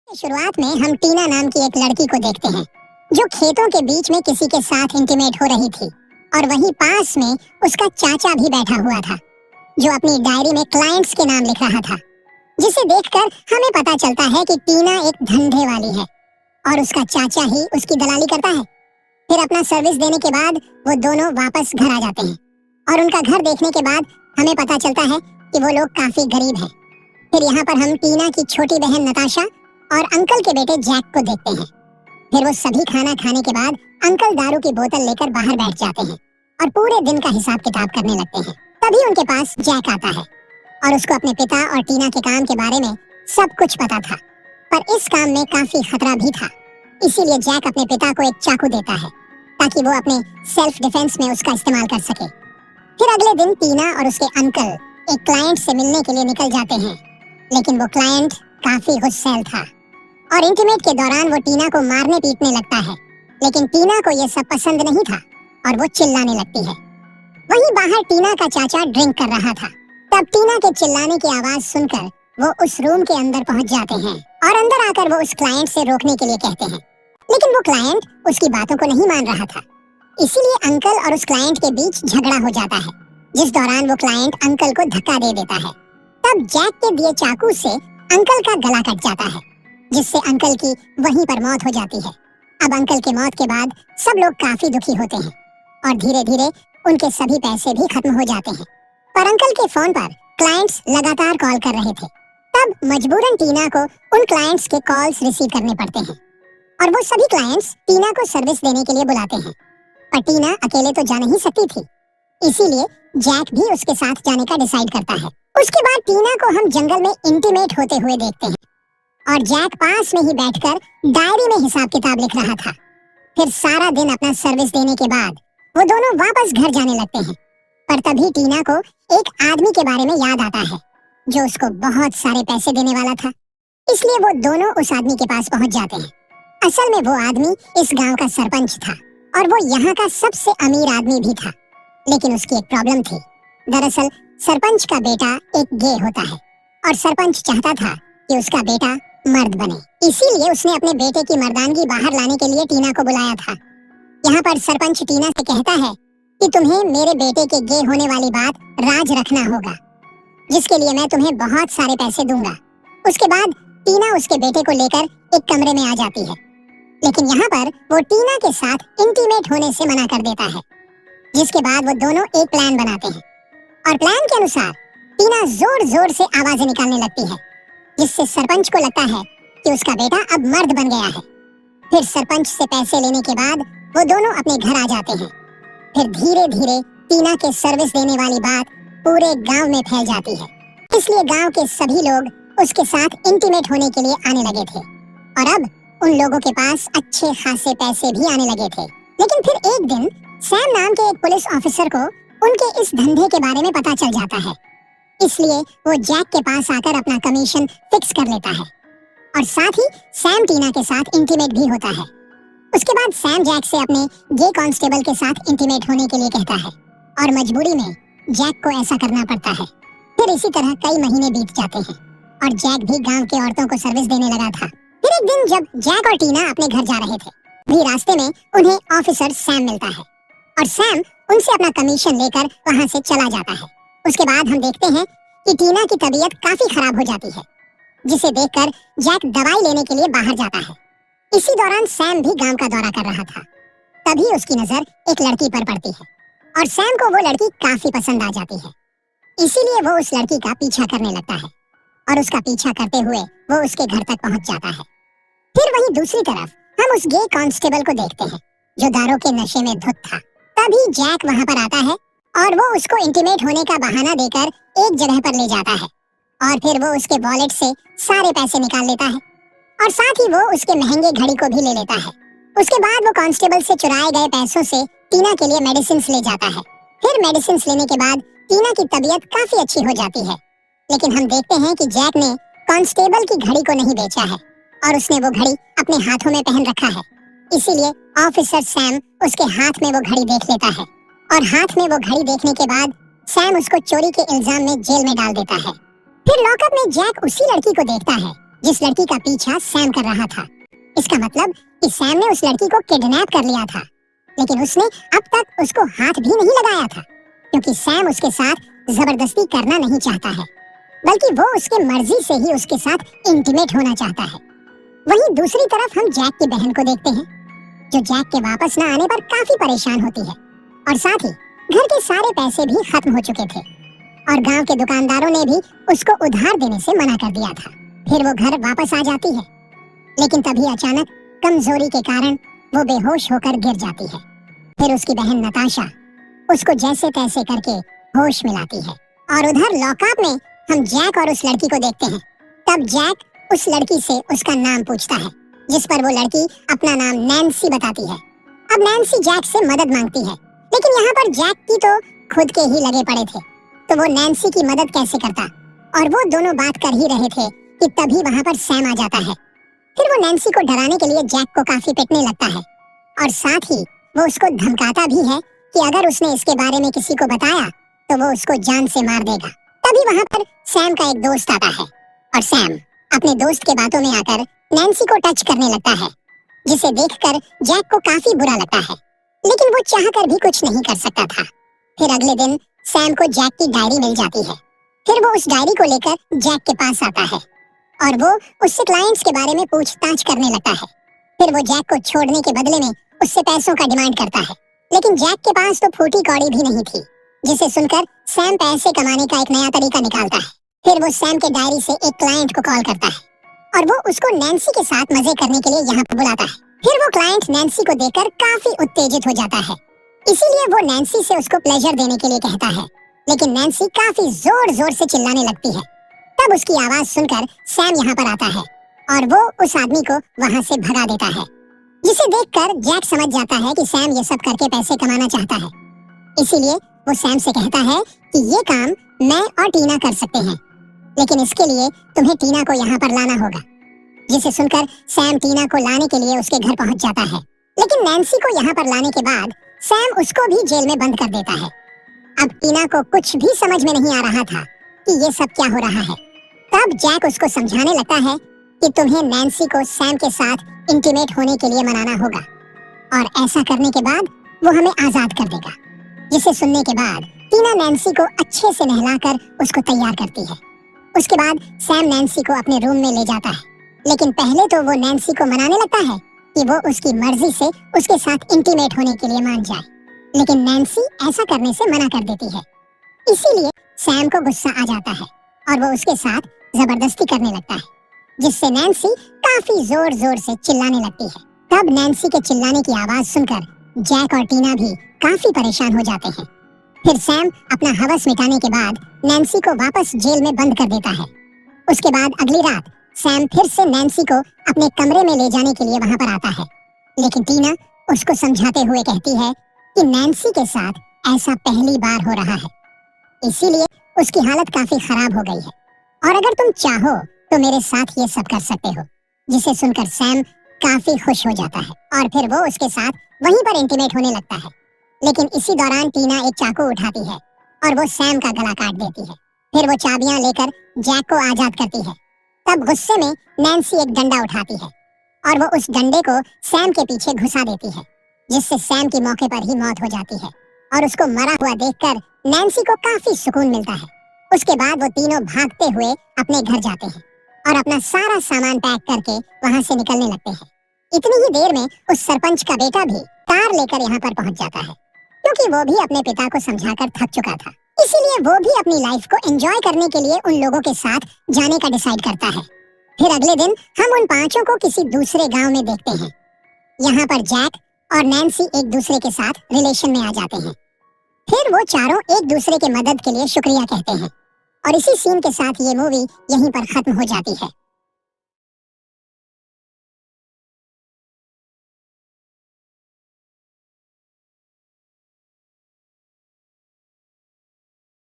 शुरुआत में हम टीना नाम की एक लड़की को देखते हैं जो खेतों के बीच में किसी के साथ इंटीमेट हो रही थी और वहीं पास में उसका चाचा भी बैठा हुआ था जो अपनी डायरी में क्लाइंट्स के नाम लिख रहा था, जिसे देखकर हमें पता चलता है कि टीना एक धंधे वाली है और उसका चाचा ही उसकी दलाली करता है। फिर अपना सर्विस देने के बाद वो दोनों वापस घर आ जाते हैं और उनका घर देखने के बाद हमें पता चलता है कि वो लोग काफी गरीब हैं। फिर यहाँ पर हम टीना की छोटी बहन नताशा और अंकल के बेटे जैक को देखते हैं। फिर वो सभी खाना खाने के बाद अंकल दारू की बोतल लेकर बाहर बैठ जाते हैं और पूरे दिन का हिसाब किताब करने लगते हैं। तभी उनके पास जैक आता है और उसको अपने पिता और टीना के काम के बारे में सब कुछ पता था, पर इस काम में काफी खतरा भी था। इसीलिए जैक अपने पिता को एक चाकू देता है ताकि वो अपने सेल्फ डिफेंस में उसका इस्तेमाल कर सके। फिर अगले दिन टीना और उसके अंकल एक क्लाइंट से मिलने के लिए निकल जाते हैं, लेकिन वो क्लाइंट काफी गुस्सैल था और इंटीमेट के दौरान वो टीना को मारने पीटने लगता है, लेकिन टीना को ये सब पसंद नहीं था और वो चिल्लाने लगती है। वहीं बाहर टीना का चाचा ड्रिंक कर रहा था। तब टीना के चिल्लाने की आवाज सुनकर वो उस रूम के अंदर पहुंच जाते हैं और अंदर आकर वो उस क्लाइंट से रोकने के लिए कहते हैं, लेकिन वो क्लाइंट उसकी बातों को नहीं मान रहा था। इसीलिए अंकल और उस क्लाइंट के बीच झगड़ा हो जाता है, जिस दौरान वो क्लाइंट अंकल को धक्का दे देता है। तब जैक के दिए चाकू से अंकल का गला कट जाता है, जिससे अंकल की वहीं पर मौत हो जाती है। अब अंकल के मौत के बाद सब लोग काफी दुखी होते हैं और धीरे धीरे उनके सभी पैसे भी खत्म हो जाते हैं। पर अंकल के फोन पर क्लाइंट्स लगातार कॉल कर रहे थे। तब मजबूरन टीना को उन क्लाइंट्स के कॉल्स रिसीव करने पड़ते हैं और वो सभी क्लाइंट्स टीना को सर्विस देने के लिए बुलाते हैं, पर टीना अकेले तो जा नहीं सकती थी। इसीलिए जैक भी उसके साथ जाने का डिसाइड करता है। उसके बाद टीना को हम जंगल में इंटीमेट होते हुए देखते हैं और जैक पास में ही बैठकर डायरी में हिसाब किताब लिख रहा था। फिर सारा दिन अपना सर्विस देने के बाद वो दोनों वापस घर जाने लगते हैं, पर तभी टीना को एक आदमी के बारे में याद आता है जो उसको बहुत सारे पैसे देने वाला था। इसलिए वो दोनों उस आदमी के पास पहुंच जाते हैं। असल में वो आदमी इस गांव का सरपंच था और वो यहाँ का सबसे अमीर आदमी भी था, लेकिन उसकी एक प्रॉब्लम थी। दरअसल सरपंच का बेटा एक गे होता है और सरपंच चाहता था कि उसका बेटा मर्द बने। इसीलिए उसने अपने बेटे की मर्दानगी बाहर लाने के लिए टीना को बुलाया था। यहाँ पर सरपंच टीना से कहता है कि तुम्हें मेरे बेटे के गे होने वाली बात राज रखना होगा, जिसके लिए मैं तुम्हें बहुत सारे पैसे दूंगा। उसके बाद टीना उसके बेटे को लेकर एक कमरे में आ जाती है, लेकिन यहाँ पर वो टीना के साथ इंटीमेट होने से मना कर देता है, जिसके बाद वो दोनों एक प्लान बनाते हैं और प्लान के अनुसार टीना जोर जोर से आवाजें निकालने लगती है, जिससे सरपंच को लगता है कि उसका बेटा अब मर्द बन गया है। फिर सरपंच से पैसे लेने के बाद वो दोनों अपने घर आ जाते हैं। फिर धीरे धीरे टीना के सर्विस देने वाली बात पूरे गांव में फैल जाती है, इसलिए गांव के सभी लोग उसके साथ इंटीमेट होने के लिए आने लगे थे और अब उन लोगों के पास अच्छे खासे पैसे भी आने लगे थे। लेकिन फिर एक दिन सैम नाम के एक पुलिस ऑफिसर को उनके इस धंधे के बारे में पता चल जाता है, इसलिए वो जैक के पास आकर अपना कमीशन फिक्स कर लेता है और साथ ही सैम टीना के साथ इंटीमेट भी होता है। उसके बाद सैम जैक से अपने गे कांस्टेबल के साथ इंटीमेट होने के लिए कहता है और मजबूरी में जैक को ऐसा करना पड़ता है। फिर इसी तरह कई महीने बीत जाते हैं और जैक भी गांव के औरतों को सर्विस देने लगा था। फिर एक दिन जब जैक और टीना अपने घर जा रहे थे, भी रास्ते में उन्हें ऑफिसर सैम मिलता है और सैम उनसे अपना कमीशन लेकर वहाँ से चला जाता है। उसके बाद हम देखते हैं कि टीना की तबीयत काफी खराब हो जाती है, जिसे देखकर जैक दवाई लेने के लिए बाहर जाता है। इसी दौरान सैम भी गांव का दौरा कर रहा था। तभी उसकी नजर एक लड़की पर पड़ती है और सैम को वो लड़की काफी पसंद आ जाती है। इसीलिए वो उस लड़की का पीछा करने लगता है और उसका पीछा करते हुए वो उसके घर तक पहुंच जाता है। फिर वहीं दूसरी तरफ हम उस गे कांस्टेबल को देखते हैं जो दारू के नशे में धुत था। तभी जैक वहाँ पर आता है और वो उसको इंटीमेट होने का बहाना देकर एक जगह पर ले जाता है और फिर वो उसके वॉलेट से सारे पैसे निकाल लेता है और साथ ही वो उसके महंगे घड़ी को भी ले लेता है। उसके बाद वो कांस्टेबल से चुराए गए पैसों से टीना के लिए मेडिसिन ले जाता है। फिर मेडिसिन लेने के बाद टीना की तबीयत काफी अच्छी हो जाती है, लेकिन हम देखते हैं कि जैक ने कांस्टेबल की घड़ी को नहीं बेचा है और उसने वो घड़ी अपने हाथों में पहन रखा है। इसीलिए ऑफिसर सैम उसके हाथ में वो घड़ी देख लेता है और हाथ में वो घड़ी देखने के बाद सैम उसको चोरी के इल्जाम में जेल में डाल देता है। फिर लॉकअप में जैक उसी लड़की को देखता है जिस लड़की का पीछा सैम कर रहा था। इसका मतलब कि सैम ने उस लड़की को किडनैप कर लिया था, लेकिन उसने अब तक उसको हाथ भी नहीं लगाया था, क्योंकि सैम उसके साथ जबरदस्ती करना नहीं चाहता है, बल्कि वो उसके मर्जी से ही उसके साथ इंटीमेट होना चाहता है। वहीं दूसरी तरफ हम जैक की बहन को देखते हैं, जो जैक के वापस न आने पर काफी परेशान होती है, और साथ ही घर के सारे पैसे भी खत्म हो चुके थे और गांव के दुकानदारों ने भी उसको उधार देने से मना कर दिया था। फिर वो घर वापस आ जाती है, लेकिन तभी अचानक कमजोरी के कारण वो बेहोश होकर गिर जाती है। फिर उसकी बहन नताशा उसको जैसे तैसे करके होश मिलाती है। और उधर लॉकअप में हम जैक और उस लड़की को देखते हैं। तब जैक उस लड़की से उसका नाम पूछता है, जिस पर वो लड़की अपना नाम नैन्सी बताती है। अब नैन्सी जैक से मदद मांगती है, लेकिन यहाँ पर जैक की तो खुद के ही लगे पड़े थे, तो वो नैन्सी की मदद कैसे करता। और वो दोनों बात कर ही रहे थे कि तभी वहाँ पर सैम आ जाता है। फिर वो नैन्सी को डराने के लिए जैक को काफी पिटने लगता है, और साथ ही वो उसको धमकाता भी है कि अगर उसने इसके बारे में किसी को बताया तो वो उसको जान से मार देगा। तभी वहाँ पर सैम का एक दोस्त आता है, और सैम अपने दोस्त के बातों में आकर नैन्सी को टच करने लगता है, जिसे देखकर जैक को काफी बुरा लगता है, लेकिन वो चाहकर भी कुछ नहीं कर सकता था। फिर अगले दिन सैम को जैक की डायरी मिल जाती है। फिर वो उस डायरी को लेकर जैक के पास आता है और वो उससे क्लाइंट्स के बारे में पूछताछ करने लगता है। फिर वो जैक को छोड़ने के बदले में उससे पैसों का डिमांड करता है, लेकिन जैक के पास तो फूटी कौड़ी भी नहीं थी, जिसे सुनकर सैम पैसे कमाने का एक नया तरीका निकालता है। फिर वो सैम के डायरी से एक क्लाइंट को कॉल करता है और वो उसको नैन्सी के साथ मजे करने के लिए यहाँ पर बुलाता है। फिर वो क्लाइंट नैन्सी को देखकर काफी उत्तेजित हो जाता है, इसीलिए वो नैन्सी से उसको प्लेजर देने के लिए कहता है, लेकिन नैन्सी काफी जोर जोर से चिल्लाने लगती है। तब उसकी आवाज सुनकर सैम यहाँ पर आता है और वो उस आदमी को वहाँ से भगा देता है, जिसे देखकर जैक समझ जाता है कि सैम ये सब करके पैसे कमाना चाहता है। इसीलिए वो सैम से कहता है कि ये काम मैं और टीना कर सकते हैं, लेकिन इसके लिए तुम्हें टीना को यहाँ पर लाना होगा। जिसे सुनकर सैम टीना को लाने के लिए उसके घर पहुँच जाता है, लेकिन नैन्सी को यहाँ पर लाने के बाद सैम उसको भी जेल में बंद कर देता है। अब टीना को कुछ भी समझ में नहीं आ रहा था कि ये सब क्या हो रहा है। तब जैक उसको समझाने लगता है कि तुम्हें नैन्सी को सैम के साथ इंटीमेट होने के लिए मनाना होगा, और ऐसा करने के बाद वो हमें आजाद कर देगा। जिसे सुनने के बाद टीना नैन्सी को अच्छे से नहलाकर उसको तैयार करती है। उसके बाद सैम नैन्सी को अपने रूम में ले जाता है, लेकिन पहले तो वो नैन्सी को मनाने लगता है कि वो उसकी मर्जी से उसके साथ इंटीमेट होने के लिए मान जाए, लेकिन नैन्सी ऐसा करने से मना कर देती है। इसीलिए सैम को गुस्सा आ जाता है और वो उसके साथ जबरदस्ती करने लगता है, जिससे नैन्सी काफी जोर जोर से चिल्लाने लगती है। तब नैन्सी के चिल्लाने की आवाज सुनकर जैक और टीना भी काफी परेशान हो जाते हैं। फिर सैम अपना हवस मिटाने के बाद नैन्सी को वापस जेल में बंद कर देता है। उसके बाद अगली रात सैम फिर से नैन्सी को अपने कमरे में ले जाने के लिए वहां पर आता है, लेकिन टीना उसको समझाते हुए कहती है कि नैन्सी के साथ ऐसा पहली बार हो रहा है, इसीलिए उसकी हालत काफी खराब हो गई है, और अगर तुम चाहो तो मेरे साथ ये सब कर सकते हो। जिसे सुनकर सैम काफी खुश हो जाता है और फिर वो उसके साथ वहीं पर इंटीमेट होने लगता है। लेकिन इसी दौरान टीना एक चाकू उठाती है और वो सैम का गला काट देती है। फिर वो चाबियां लेकर जैक को आजाद करती है। तब गुस्से में नैन्सी एक डंडा उठाती है और वो उस डंडे को सैम के पीछे घुसा देती है, जिससे सैम की मौके पर ही मौत हो जाती है। और उसको मरा हुआ देखकर नैन्सी को काफी सुकून मिलता है। उसके बाद वो तीनों भागते हुए अपने घर जाते हैं और अपना सारा सामान पैक करके वहाँ से निकलने लगते हैं। इतनी ही देर में उस सरपंच का बेटा भी कार लेकर यहाँ पर पहुँच जाता है, क्योंकि वो भी अपने पिता को समझाकर थक चुका था। इसीलिए वो भी अपनी लाइफ को एंजॉय करने के लिए उन लोगों के साथ जाने का डिसाइड करता है। फिर अगले दिन हम उन पांचों को किसी दूसरे गांव में देखते हैं। यहाँ पर जैक और नैन्सी एक दूसरे के साथ रिलेशन में आ जाते हैं। फिर वो चारों एक दूसरे के मदद के लिए शुक्रिया कहते हैं, और इसी सीन के साथ ये मूवी यहीं पर खत्म हो जाती है।